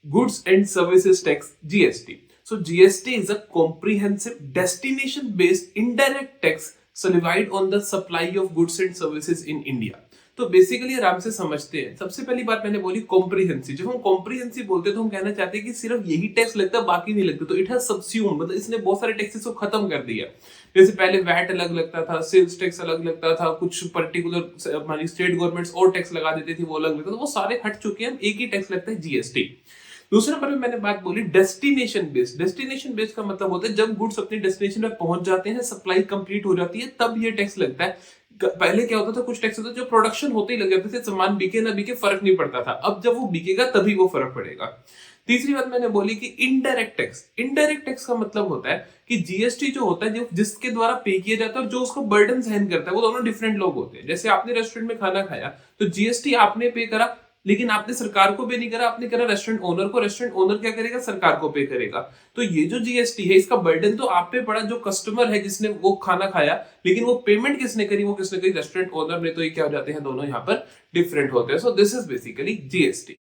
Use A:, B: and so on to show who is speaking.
A: Goods and Services Tax, GST. So GST is a comprehensive destination-based indirect tax levied on the supply of goods and services in India. तो basically आराम से समझते हैं। सबसे पहली बात मैंने बोली कॉम्प्रिहेंसिव। जब हम कॉम्प्रिहेंसिव बोलते हैं तो हम कहना चाहते हैं कि सिर्फ यही टैक्स लगता है, बाकी नहीं लगता। तो इट हैज सबस्यूम, मतलब इसने बहुत सारे टैक्सेस को खत्म कर दिया। जैसे पहले वैट अलग लगता था, सेल्स टैक्स अलग लगता था, कुछ पर्टिकुलर हमारी स्टेट गवर्नमेंट्स और टैक्स लगा देती थी, वो अलग लगता था। वो सारे हट चुके हैं, एक ही टैक्स लगता है, जीएसटी। दूसरे नंबर पे मैंने बात बोली डेस्टिनेशन बेस्ड। डेस्टिनेशन बेस्ड का मतलब होता है जब गुड्स अपने डेस्टिनेशन पे पहुंच जाते हैं, सप्लाई कंप्लीट हो जाती है, तब ये टैक्स लगता है। पहले क्या होता था, कुछ टैक्स होता था जो प्रोडक्शन होते ही लग जाते थे, सामान बिके ना बिके फर्क नहीं पड़ता था। अब जब वो बिकेगा तभी वो फर्क पड़ेगा। तीसरी बात मैंने बोली कि इनडायरेक्ट टैक्स। इनडायरेक्ट टैक्स का मतलब होता है कि जीएसटी जो होता है, जो जिसके द्वारा पे किया जाता है और जो उसको बर्डन सहन करता है, वो दोनों डिफरेंट लोग होते हैं। जैसे आपने रेस्टोरेंट में खाना खाया तो जीएसटी आपने पे करा, लेकिन आपने सरकार को पे नहीं करा, आपने करा रेस्टोरेंट ओनर को। रेस्टोरेंट ओनर क्या करेगा, सरकार को पे करेगा। तो ये जो जीएसटी है, इसका बर्डन तो आप पे पड़ा, जो कस्टमर है जिसने वो खाना खाया, लेकिन वो पेमेंट किसने करी, वो किसने करी, रेस्टोरेंट ओनर ने। तो ये क्या हो जाते हैं, दोनों यहाँ पर डिफरेंट होते हैं। So this is basically GST.